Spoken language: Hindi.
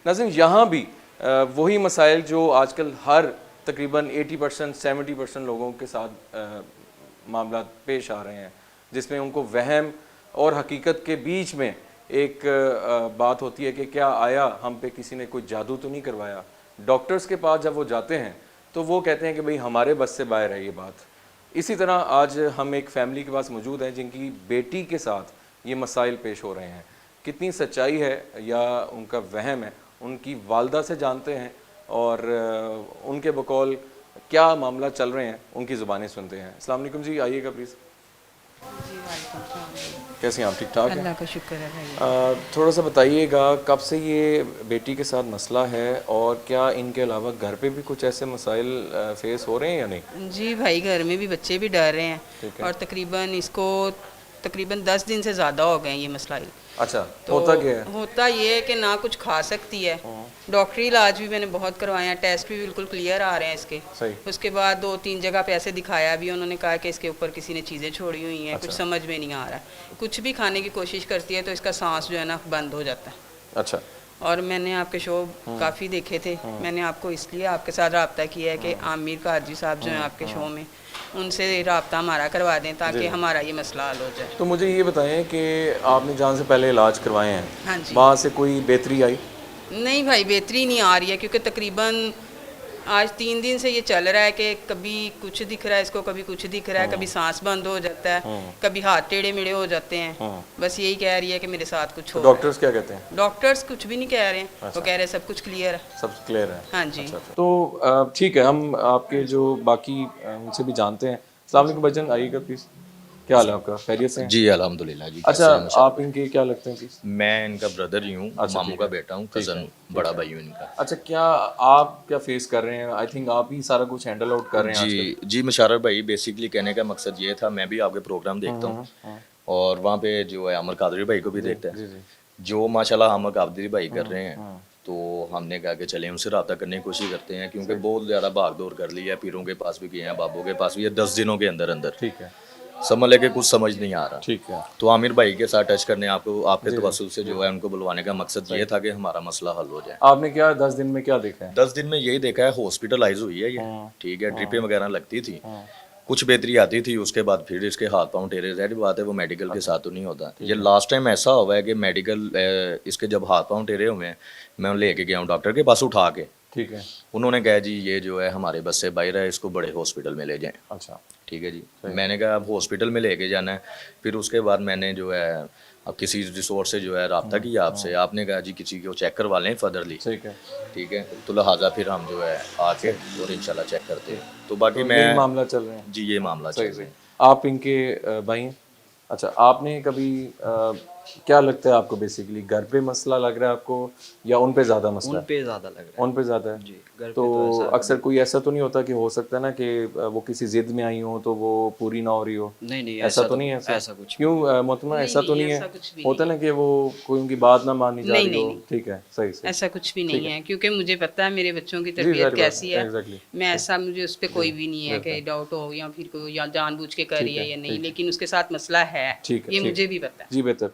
नाज़रीन, यहाँ भी वही मसाइल जो आजकल हर तकरीबन 80% 70% लोगों के साथ मामला पेश आ रहे हैं, जिसमें उनको वहम और हकीकत के बीच में एक बात होती है कि क्या आया हम पे किसी ने कोई जादू तो नहीं करवाया। डॉक्टर्स के पास जब वो जाते हैं तो वो कहते हैं कि भाई हमारे बस से बाहर है ये बात। इसी तरह आज हम एक फैमिली के पास मौजूद हैं जिनकी बेटी के साथ ये मसाइल पेश हो रहे हैं। कितनी सच्चाई है या उनका वहम है, उनकी वालदा से जानते हैं और उनके बकौल क्या मामला चल रहे हैं उनकी ज़ुबानें सुनते हैं। अस्सलाम वालेकुम जी, आइएगा प्लीज़। जी वालेकुम सलाम। कैसे हैं आप? ठीक ठाक हैं? अल्लाह का शुक्र है भाई। थोड़ा सा बताइएगा कब से ये बेटी के साथ मसला है और क्या इनके अलावा घर पे भी कुछ ऐसे मसाइल फेस हो रहे हैं या नहीं? जी भाई, घर में भी बच्चे भी डर रहे ठीक हैं है। और तकरीबन 10 दिन से ज़्यादा हो गए हैं ये मसला। अच्छा, तो होता क्या है? होता ये है कि ना कुछ खा सकती है। डॉक्टरी इलाज भी मैंने बहुत करवाए हैं, टेस्ट भी बिल्कुल क्लियर आ रहे हैं इसके। सही। उसके बाद 2-3 जगह पे ऐसे दिखाया भी, उन्होंने कहा कि इसके ऊपर किसी ने चीज़ें छोड़ी हुई हैं। अच्छा। कुछ समझ में नहीं आ रहा है। कुछ भी खाने की कोशिश करती है तो इसका सांस जो है ना बंद हो जाता है। अच्छा। और मैंने आपके शो काफ़ी देखे थे। मैंने आपको इसलिए आपके साथ रब्ता किया है कि आमिर काजी साहब जो हैं आपके शो में, उनसे रब्ता हमारा करवा दें ताकि हमारा ये मसला हल हो जाए। तो मुझे ये बताएं कि आपने जहाँ से पहले इलाज करवाए हैं, हाँ जी। वहाँ से कोई बेहतरी आई? नहीं भाई, बेहतरी नहीं आ रही है क्योंकि तकरीबन आज 3 दिन से ये चल रहा है कि कभी कुछ दिख रहा है इसको, कभी कुछ दिख रहा है, कभी सांस बंद हो जाता है, कभी हाथ टेढ़े मेढ़े हो जाते हैं। बस यही कह रही है कि मेरे साथ कुछ हो रहा है। डॉक्टर्स क्या कहते हैं? डॉक्टर्स कुछ भी नहीं कह रहे हैं। वो कह रहे हैं सब कुछ क्लियर है। सब क्लियर है? हाँ जी। अच्छा, तो ठीक है, हम आपके जो बाकी उनसे भी जानते हैं। अस्सलाम वालेकुम भाईजान, आइएगा प्लीज़। क्या हाल है आपका? खैरियत से हैं? जी अल्हम्दुलिल्लाह जी। अच्छा, कैसे हैं मुशर्रफ आप इनके क्या लगते हैं प्लीज़? भाई? मैं इनका ब्रदर ही हूँ, अच्छा, मामू ठीक का है। बेटा हूँ, ठीक है, कज़न हूँ, ठीक बड़ा है। भाई हूँ इनका। अच्छा, क्या आप क्या फेस कर रहे हैं? आई थिंक आप ही सारा कुछ हैंडल आउट कर रहे हैं आजकल। जी जी मुशर्रफ भाई, बेसिकली कहने का मकसद ये था, मैं भी आपके प्रोग्राम देखता हूँ और वहाँ पे जो है अमर कादरी भाई को भी देखते जी हैं, जी। जो माशाल्लाह अमर कादरी भाई कर रहे हैं। तो हमने कहा कि चलें उनसे रब्ता करने की कोशिश करते हैं, क्योंकि बहुत ज़्यादा भाग दौड़ कर ली है, पीरों के पास भी गए हैं, बाबों के पास भी, ये 10 दिनों के अंदर अंदर ठीक है, समझ लेके कुछ समझ नहीं आ रहा। ठीक है। तो आमिर भाई के साथ टच करने आपको आपके तवस्सुल से जो है उनको बुलवाने का मकसद ये था कि हमारा मसला हल हो जाए। आपने क्या 10 दिन में क्या देखा है? 10 दिन में यही देखा है, हॉस्पिटलाइज हुई है ये, ठीक है, ड्रिपें वगैरह लगती थी, कुछ बेहतरी आती थी, उसके बाद फिर इसके हाथ पांव टेढ़े, ज़ाहिर बात है वो मेडिकल के साथ तो नहीं होता। ये लास्ट टाइम ऐसा हुआ है कि मेडिकल इसके जब हाथ पांव टेढ़े हुए हैं, मैं लेके गया हूँ डॉक्टर के पास उठा के, ठीक है। उन्होंने कहा जी ये जो है हमारे बस से बाहर है, इसको बड़े हॉस्पिटल में ले जाएं। अच्छा, ठीक है जी। मैंने कहा अब हॉस्पिटल में लेके जाना है। फिर उसके बाद मैंने जो है अब किसी रिसोर्स से जो है रब्ता किया आपसे, आपने कहा जी किसी को चेक करवा लें फर्दरली, ठीक है। ठीक है, तो लिहाजा फिर हम जो है आके और इंशाल्लाह चेक करते हैं। तो बाकी तो मैं यही मामला चल रहे हैं? जी ये मामला चल सही रहा सही। है। आप इनके भाई हैं? अच्छा, आपने कभी क्या लगता है आपको, बेसिकली घर पे मसला लग रहा है आपको या उन पे ज़्यादा मसला उन है? पे ज़्यादा लग रहा उन पे ज़्यादा है? जी, घर पे तो तो ऐसा अक्सर कोई ऐसा तो नहीं होता कि हो सकता है ना कि वो किसी जिद में आई हो तो वो पूरी ना हो रही हो? नहीं ऐसा तो नहीं है? ऐसा कुछ क्यों मोहतरमा, ऐसा तो नहीं है? ऐसा कुछ भी होता है ना कि वो कोई उनकी बात ना मानी जा नहीं, रही नहीं, हो। नहीं। ठीक है, सही सही। ऐसा कुछ भी नहीं है क्योंकि मुझे पता है मेरे बच्चों की जी, तरबियत जाहिर बात कैसी है, है। एग्जैक्टली। मैं ऐसा, मुझे उस पर कोई भी नहीं है कि डाउट हो या फिर कोई या जानबूझ के कर रही है या नहीं, लेकिन उसके साथ मसला है, ठीक है, ये ठीक। मुझे भी पता है। जी बेहतर।